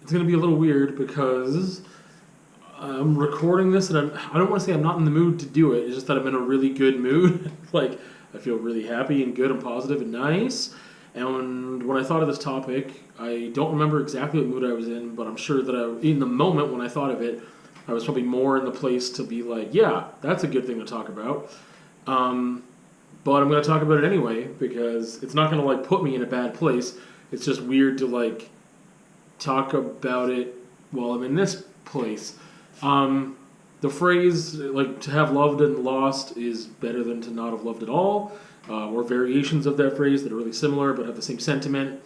it's going to be a little weird because I'm recording this and I don't want to say I'm not in the mood to do it. It's just that I'm in a really good mood. Like, I feel really happy and good and positive and nice. And when I thought of this topic, I don't remember exactly what mood I was in, but I'm sure that in the moment when I thought of it, I was probably more in the place to be like, yeah, that's a good thing to talk about. But I'm going to talk about it anyway because it's not going to like put me in a bad place. It's just weird to like talk about it while I'm in this place. The phrase like to have loved and lost is better than to not have loved at all, or variations of that phrase that are really similar but have the same sentiment.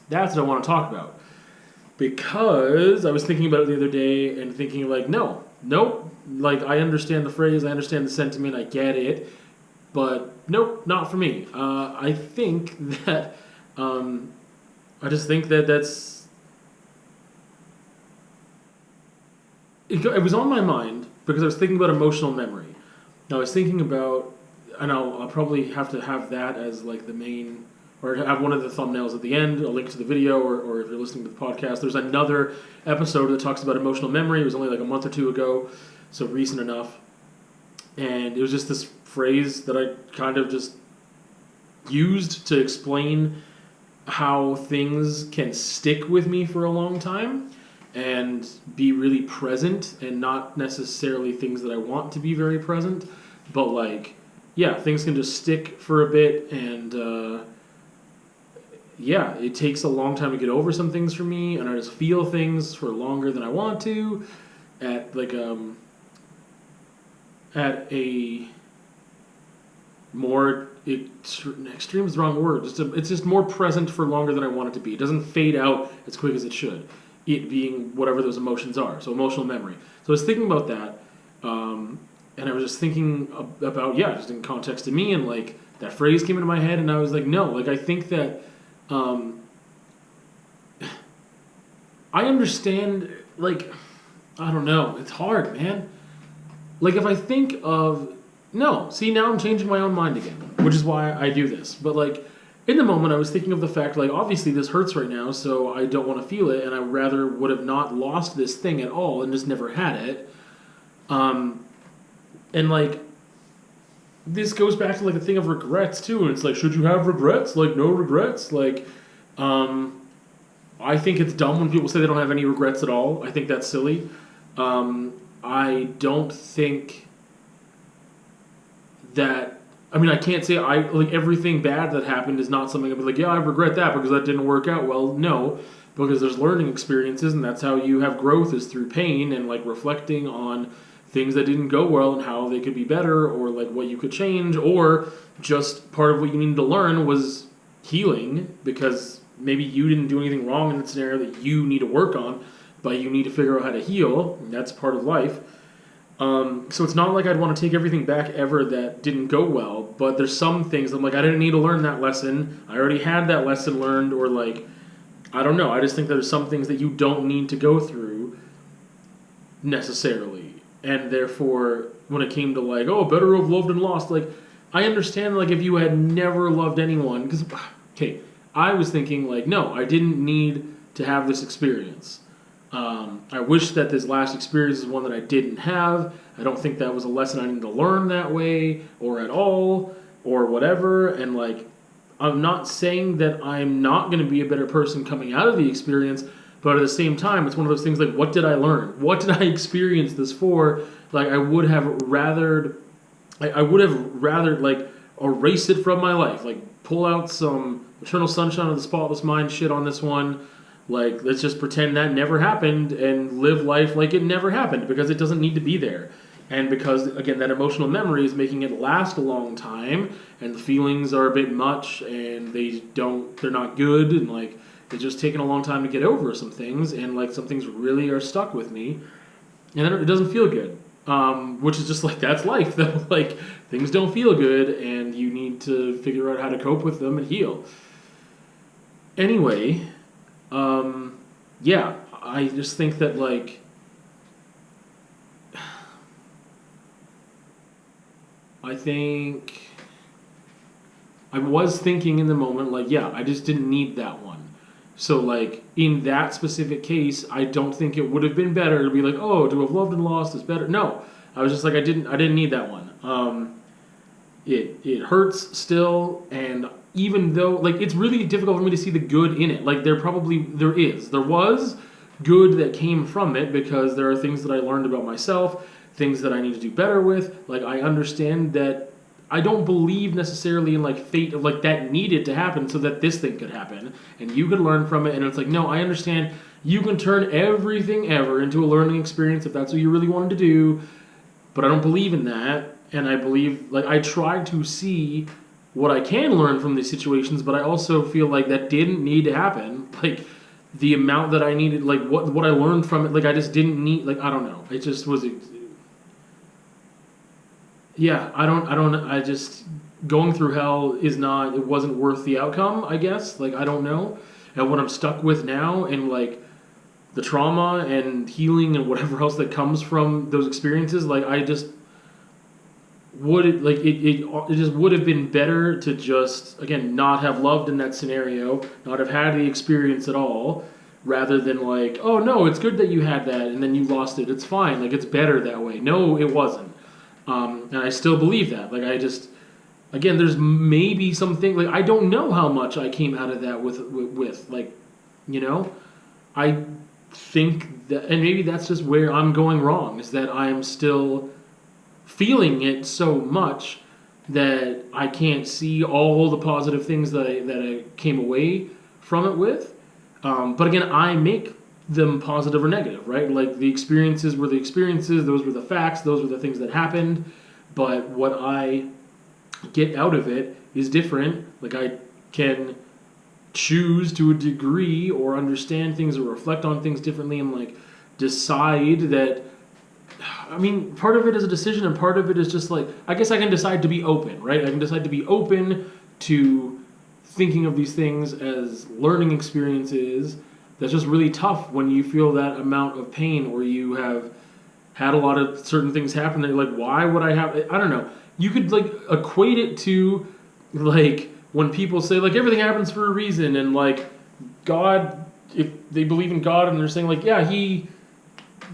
That's what I want to talk about because I was thinking about it the other day and thinking like, nope, like I understand the phrase, I understand the sentiment, I get it, but nope, not for me. I think that I just think that that's it was on my mind because I was thinking about emotional memory. Now, I was thinking about, and I'll probably have to have that as like the main, or have one of the thumbnails at the end, a link to the video, or if you're listening to the podcast, there's another episode that talks about emotional memory. It was only like a month or two ago, so recent enough. And it was just this phrase that I kind of just used to explain how things can stick with me for a long time and be really present and not necessarily things that I want to be very present, but like, yeah, things can just stick for a bit and yeah, it takes a long time to get over some things for me and I just feel things for longer than I want to at like at a more extreme is the wrong word. It's just more present for longer than I want it to be. It doesn't fade out as quick as it should. It being whatever those emotions are. So emotional memory. So I was thinking about that, and I was just thinking about just in context to me, and like that phrase came into my head, and I was like, no, like I think that I understand. Like I don't know. It's hard, man. Like if I think of no, see now I'm changing my own mind again, which is why I do this. But like in the moment I was thinking of the fact like obviously this hurts right now, so I don't want to feel it and I rather would have not lost this thing at all and just never had it. And like this goes back to like a thing of regrets too, and it's like should you have regrets? Like no regrets? Like I think it's dumb when people say they don't have any regrets at all. I think that's silly. I don't think that I mean I can't say I like everything bad that happened is not something I'd be like, yeah, I regret that because that didn't work out. Well, no, because there's learning experiences and that's how you have growth is through pain and like reflecting on things that didn't go well and how they could be better or like what you could change or just part of what you needed to learn was healing because maybe you didn't do anything wrong in the scenario that you need to work on, but you need to figure out how to heal, and that's part of life. So it's not like I'd want to take everything back ever that didn't go well, but there's some things I'm like, I didn't need to learn that lesson. I already had that lesson learned, or like, I don't know. I just think there's some things that you don't need to go through necessarily. And therefore, when it came to like, oh, better have loved and lost, like, I understand like if you had never loved anyone, because, okay, I was thinking like, no, I didn't need to have this experience. I wish that this last experience is one that I didn't have. I don't think that was a lesson I needed to learn that way or at all or whatever. And like, I'm not saying that I'm not going to be a better person coming out of the experience, but at the same time, it's one of those things like, what did I learn? What did I experience this for? Like, I would have rather like erase it from my life. Like, pull out some Eternal Sunshine of the Spotless Mind shit on this one. Like, let's just pretend that never happened and live life like it never happened because it doesn't need to be there. And because, again, that emotional memory is making it last a long time and the feelings are a bit much and they're not good and, like, it's just taking a long time to get over some things and, like, some things really are stuck with me and it doesn't feel good. Which is just, like, that's life, though. Like, things don't feel good and you need to figure out how to cope with them and heal. Anyway... yeah, I just think that, like, I was thinking in the moment, like, yeah, I just didn't need that one. So, like, in that specific case, I don't think it would have been better to be like, oh, to have loved and lost is better. No, I was just like, I didn't need that one. It hurts still, and even though, like, it's really difficult for me to see the good in it. Like, there was good that came from it because there are things that I learned about myself, things that I need to do better with. Like, I understand that I don't believe necessarily in, like, fate of, like, that needed to happen so that this thing could happen and you could learn from it. And it's like, no, I understand you can turn everything ever into a learning experience if that's what you really wanted to do, but I don't believe in that. And I believe, like, I try to see what I can learn from these situations, but I also feel like that didn't need to happen. Like, the amount that I needed, like, what I learned from it, like, I just didn't need, like, I don't know. It just was, yeah, I just, going through hell it wasn't worth the outcome, I guess. Like, I don't know. And what I'm stuck with now, and, like, the trauma and healing and whatever else that comes from those experiences, like, I just it just would have been better to just, again, not have loved in that scenario, not have had the experience at all, rather than, like, oh no, it's good that you had that and then you lost it, it's fine, like, it's better that way. No, it wasn't. And I still believe that. Like, I just, again, there's maybe something, like, I don't know how much I came out of that with like, you know, I think that, and maybe that's just where I'm going wrong, is that I'm still feeling it so much that I can't see all the positive things that I came away from it with. But again, I make them positive or negative, right? Like, the experiences were the experiences, those were the facts, those were the things that happened. But what I get out of it is different. Like, I can choose to a degree or understand things or reflect on things differently and, like, decide that, I mean, part of it is a decision, and part of it is just, like, I guess I can decide to be open, right? I can decide to be open to thinking of these things as learning experiences. That's just really tough when you feel that amount of pain, or you have had a lot of certain things happen that you're like, why would I have, I don't know. You could, like, equate it to, like, when people say, like, everything happens for a reason, and, like, God, if they believe in God and they're saying, like, yeah,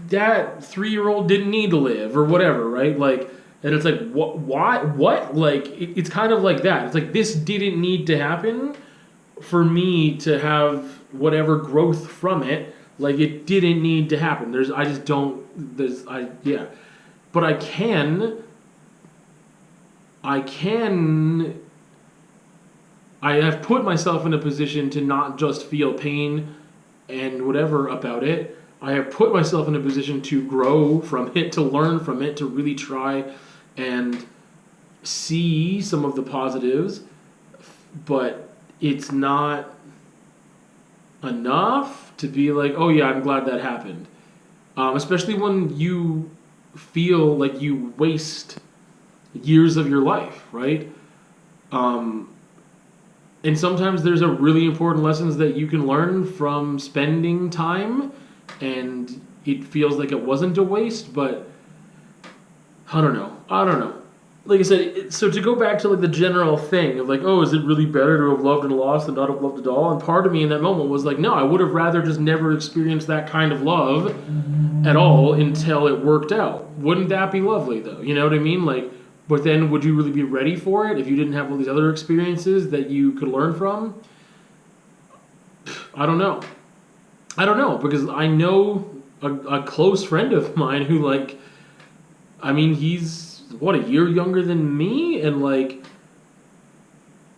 that 3-year-old didn't need to live or whatever, right? Like, and it's like, what? Like, it's kind of like that. It's like, this didn't need to happen for me to have whatever growth from it. Like, it didn't need to happen. Yeah. But I have put myself in a position to not just feel pain and whatever about it. I have put myself in a position to grow from it, to learn from it, to really try and see some of the positives, but it's not enough to be like, oh yeah, I'm glad that happened. Especially when you feel like you waste years of your life, right? And sometimes there's a really important lessons that you can learn from spending time, and it feels like it wasn't a waste, but I don't know. Like I said, so to go back to, like, the general thing of, like, oh, is it really better to have loved and lost than not have loved at all? And part of me in that moment was like, no, I would have rather just never experienced that kind of love at all until it worked out. Wouldn't that be lovely, though? You know what I mean? Like, but then would you really be ready for it if you didn't have all these other experiences that you could learn from? I don't know, because I know a close friend of mine who, like, I mean, he's, what, a year younger than me, and, like,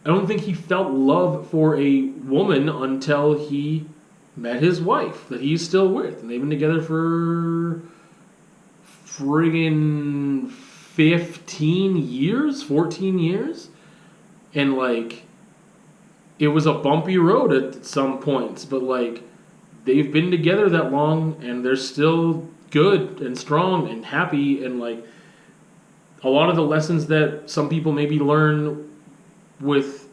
I don't think he felt love for a woman until he met his wife that he's still with, and they've been together for friggin' 15 years, 14 years, and, like, it was a bumpy road at some points, but, like, they've been together that long, and they're still good and strong and happy, and, like, a lot of the lessons that some people maybe learn with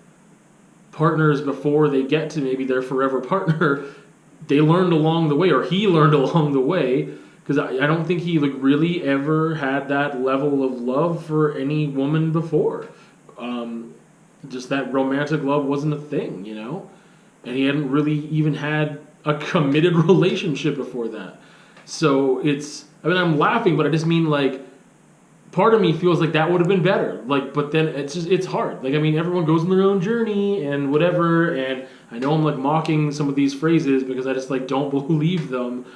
partners before they get to maybe their forever partner, they learned along the way, or he learned along the way, because I don't think he, like, really ever had that level of love for any woman before. Just that romantic love wasn't a thing, you know? and he hadn't really even had a committed relationship before that. So I'm laughing, but I just mean like, part of me feels like that would have been better. Like, but then it's hard. Like, I mean, everyone goes on their own journey and whatever, and I know I'm like mocking some of these phrases because I just like don't believe them.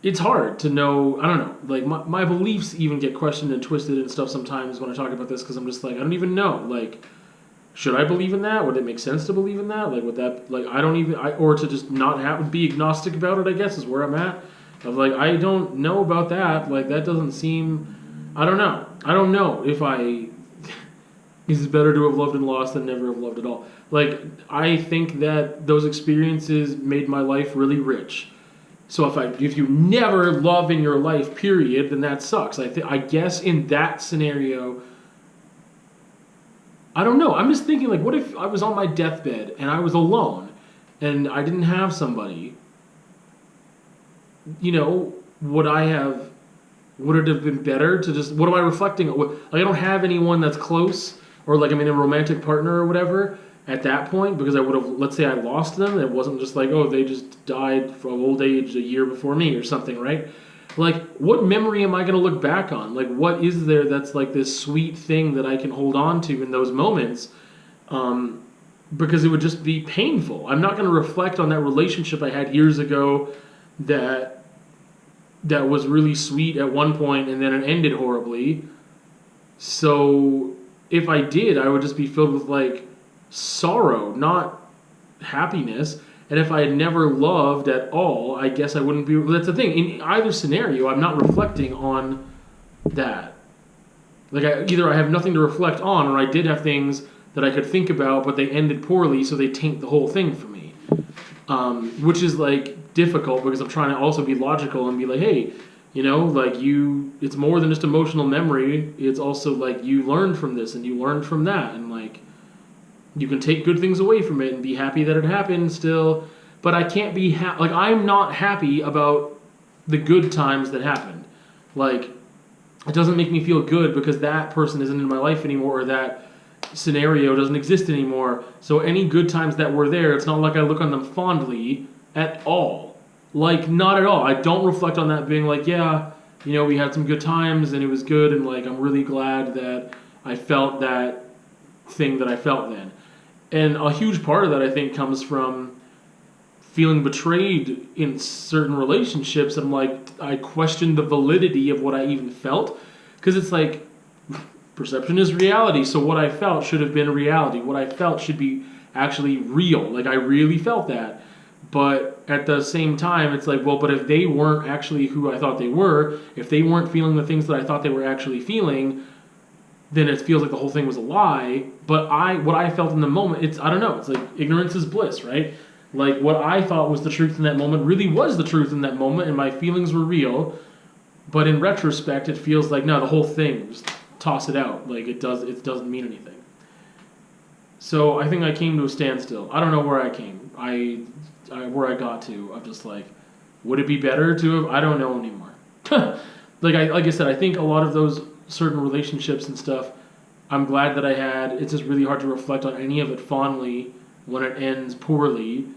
It's hard to know. I don't know. Like my beliefs even get questioned and twisted and stuff sometimes when I talk about this because I'm just like, I don't even know. Like, should I believe in that? Would it make sense to believe in that? Like, would that, like, I don't even, or to just not have, be agnostic about it, I guess, is where I'm at. Of like, I don't know about that. Like, that doesn't seem, I don't know. I don't know if is it better to have loved and lost than never have loved at all. Like, I think that those experiences made my life really rich. So if you never love in your life, period, then that sucks. I guess in that scenario, I don't know. I'm just thinking, like, what if I was on my deathbed and I was alone and I didn't have somebody? You know, would it have been better to just, what am I reflecting on? Like, I don't have anyone that's close or like I'm in a romantic partner or whatever at that point because I would have, let's say I lost them. It wasn't just like, oh, they just died from old age a year before me or something, right? Like, what memory am I going to look back on? Like, what is there that's like this sweet thing that I can hold on to in those moments? Because it would just be painful. I'm not going to reflect on that relationship I had years ago that was really sweet at one point and then it ended horribly. So if I did, I would just be filled with like sorrow, not happiness. And if I had never loved at all, I guess I wouldn't be. That's the thing. In either scenario, I'm not reflecting on that. Like, either I have nothing to reflect on, or I did have things that I could think about, but they ended poorly, so they taint the whole thing for me. Which is, like, difficult because I'm trying to also be logical and be like, hey, you know, like, it's more than just emotional memory. It's also, like, you learned from this and you learned from that. And, like, you can take good things away from it and be happy that it happened still. But I can't be like, I'm not happy about the good times that happened. Like, it doesn't make me feel good because that person isn't in my life anymore or that scenario doesn't exist anymore. So any good times that were there, it's not like I look on them fondly at all. Like, not at all. I don't reflect on that being like, yeah, you know, we had some good times and it was good and, like, I'm really glad that I felt that thing that I felt then. And a huge part of that, I think, comes from feeling betrayed in certain relationships. And, like, I question the validity of what I even felt. Because it's like, perception is reality. So what I felt should have been reality. What I felt should be actually real. Like, I really felt that. But at the same time, it's like, well, but if they weren't actually who I thought they were, if they weren't feeling the things that I thought they were actually feeling, then it feels like the whole thing was a lie. But what I felt in the moment, I don't know, it's like ignorance is bliss, right? Like, what I thought was the truth in that moment really was the truth in that moment, and my feelings were real. But in retrospect, it feels like, no, the whole thing, just toss it out. Like, it doesn't mean anything. So I think I came to a standstill. I don't know where I came. Where I got to. I'm just like, would it be better to have? I don't know anymore. Like I said, I think a lot of those certain relationships and stuff, I'm glad that I had. It's just really hard to reflect on any of it fondly when it ends poorly.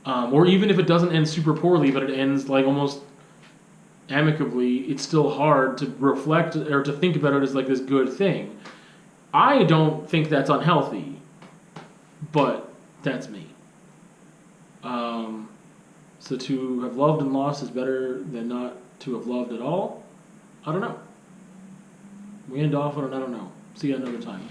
Or even if it doesn't end super poorly, but it ends like almost amicably, it's still hard to reflect or to think about it as like this good thing. I don't think that's unhealthy, but that's me. So to have loved and lost is better than not to have loved at all? I don't know. We end off on an I don't know. See you another time.